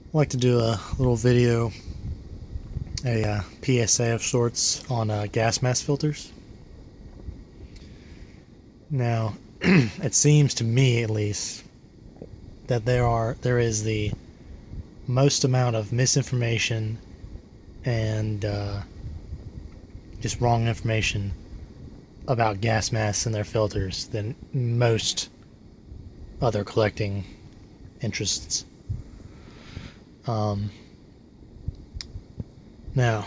I'd like to do a little video, a PSA of sorts on gas mask filters. Now, it seems to me at least that there is the most amount of misinformation and just wrong information about gas masks and their filters than most other collecting interests. Now,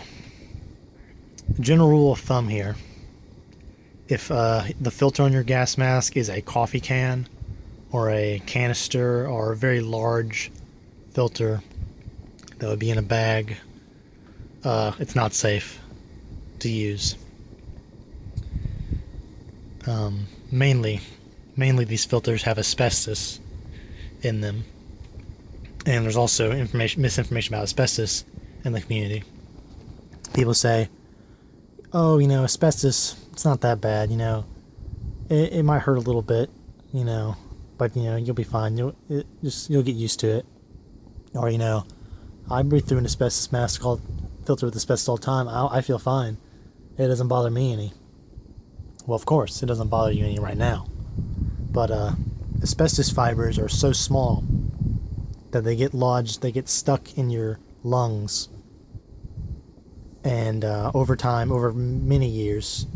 general rule of thumb here: if the filter on your gas mask is a coffee can or a canister or a very large filter that would be in a bag, it's not safe to use. Mainly these filters have asbestos in them, and there's also misinformation about asbestos in the community. People say, "Oh, asbestos, it's not that bad. It might hurt a little bit, but you'll be fine. You'll get used to it." Or I breathe through an asbestos mask called filter with asbestos all the time. I feel fine. It doesn't bother me any. Well, of course, it doesn't bother you any right now. But asbestos fibers are so small that they get lodged, they get stuck in your lungs. And over time, over many years,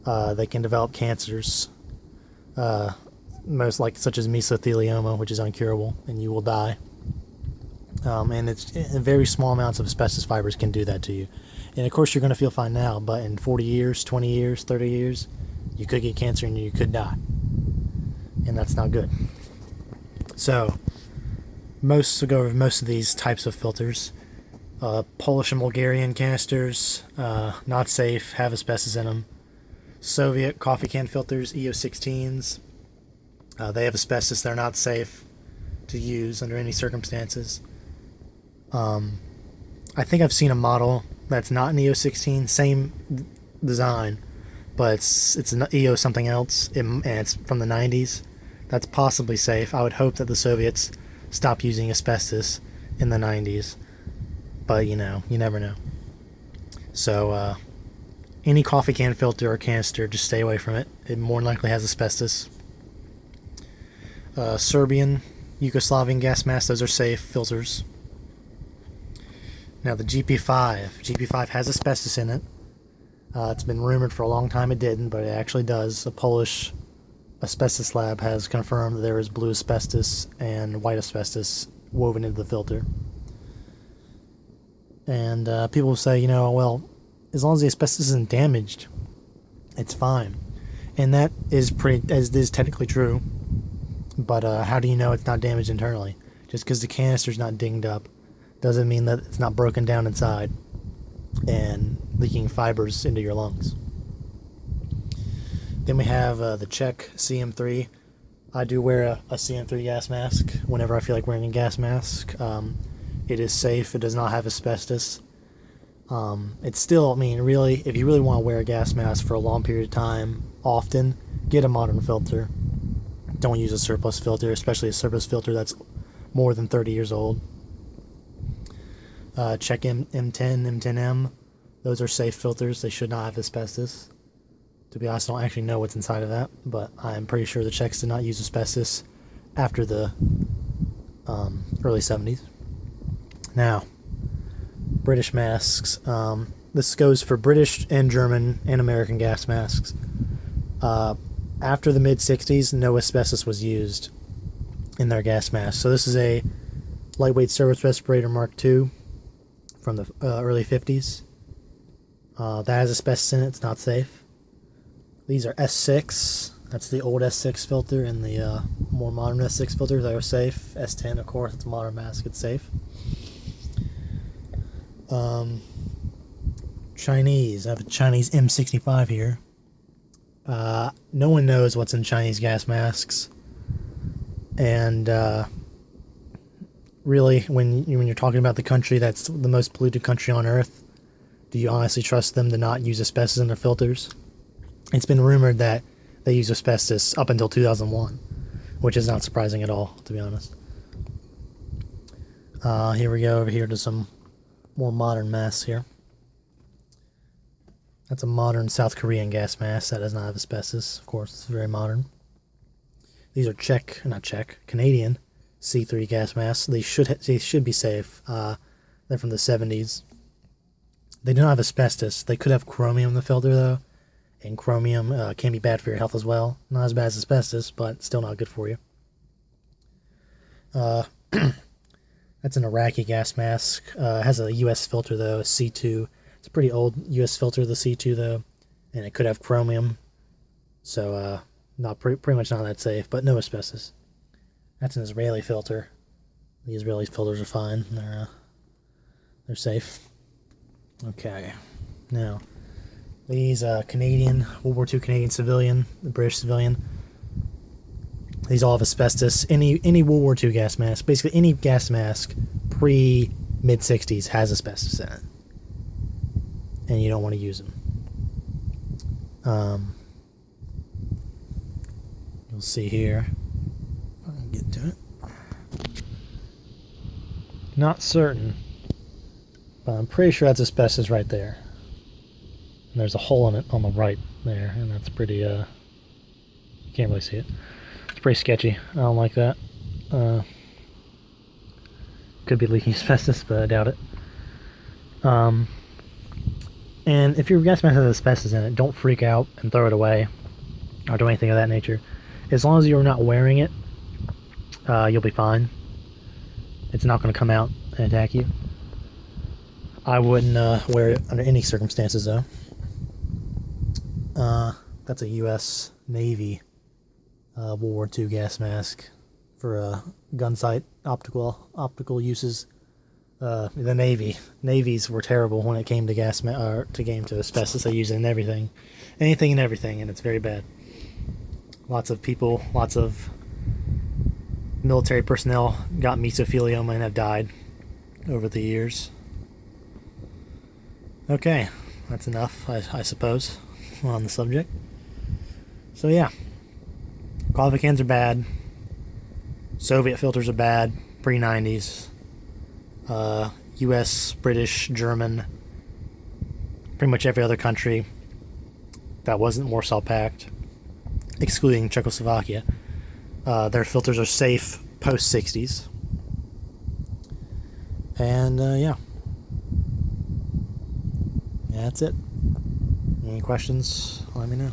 they can develop cancers, such as mesothelioma, which is incurable, and you will die. And it's very small amounts of asbestos fibers can do that to you. And of course, you're going to feel fine now, but in 40 years, 20 years, 30 years, you could get cancer and you could die. And that's not good. So, we'll go over most of these types of filters. Polish and Bulgarian canisters, not safe, have asbestos in them. Soviet coffee can filters, EO16s, they have asbestos, they're not safe to use under any circumstances. I think I've seen a model that's not an EO16, same design, but it's an EO something else, and it's from the 90s. That's possibly safe. I would hope that the Soviets stopped using asbestos in the 90s. But you never know. So any coffee can filter or canister, just stay away from it. It more than likely has asbestos. Serbian, Yugoslavian gas masks, those are safe filters. Now the GP5 has asbestos in it. It's been rumored for a long time it didn't, but it actually does. A Polish asbestos lab has confirmed that there is blue asbestos and white asbestos woven into the filter. And people will say, well, as long as the asbestos isn't damaged, it's fine. And that is technically true. But how do you know it's not damaged internally? Just because the canister's not dinged up doesn't mean that it's not broken down inside and leaking fibers into your lungs. Then we have the Czech CM3. I do wear a CM3 gas mask whenever I feel like wearing a gas mask. It is safe. It does not have asbestos. It's still, really, if you really want to wear a gas mask for a long period of time, often, get a modern filter. Don't use a surplus filter, especially a surplus filter that's more than 30 years old. Check M10, M10M. Those are safe filters. They should not have asbestos. To be honest, I don't actually know what's inside of that, but I'm pretty sure the Czechs did not use asbestos after the early 70s. Now, British masks. This goes for British and German and American gas masks. After the mid-60s, no asbestos was used in their gas masks. So this is a lightweight service respirator Mark II from the early 50s. That has asbestos in it. It's not safe. These are S6. That's the old S6 filter, and the more modern S6 filters that are safe. S10, of course, it's a modern mask. It's safe. Chinese. I have a Chinese M65 here. No one knows what's in Chinese gas masks. And really, when you're talking about the country that's the most polluted country on Earth, do you honestly trust them to not use asbestos in their filters? It's been rumored that they use asbestos up until 2001, which is not surprising at all, to be honest. Here we go over here to some more modern masks here. That's a modern South Korean gas mask that does not have asbestos. Of course, it's very modern. These are Canadian C3 gas masks. They should be safe. They're from the 70s. They do not have asbestos. They could have chromium in the filter though, and chromium can be bad for your health as well. Not as bad as asbestos, but still not good for you. That's an Iraqi gas mask. It has a US filter though, a C2. It's a pretty old US filter, the C2 though, and it could have chromium, so not pretty much not that safe, but no asbestos. That's an Israeli filter. The Israeli filters are fine. They're safe. Okay, now these Canadian World War II Canadian civilian, the British civilian. These all have asbestos. Any World War II gas mask, basically any gas mask pre mid 60s has asbestos in it, and you don't want to use them. You'll see here. I'll get to it. Not certain, but I'm pretty sure that's asbestos right there. And there's a hole in it on the right there, and that's pretty. You can't really see it. It's pretty sketchy. I don't like that. Could be leaking asbestos, but I doubt it. And if your gas mask has asbestos in it, don't freak out and throw it away or do anything of that nature. As long as you're not wearing it, you'll be fine. It's not going to come out and attack you. I wouldn't wear it under any circumstances, though. That's a U.S. Navy World War II gas mask for gun sight optical uses. The navies were terrible when it came to to asbestos. They use it in anything and everything, and it's very bad. Lots of people, lots of military personnel got mesothelioma and have died over the years. Okay, that's enough, I suppose, on the subject. So yeah, coffee cans are bad. Soviet filters are bad, pre-90s. US, British, German, pretty much every other country that wasn't Warsaw Pact, excluding Czechoslovakia, their filters are safe post-60s. And yeah, that's it. Any questions? Let me know.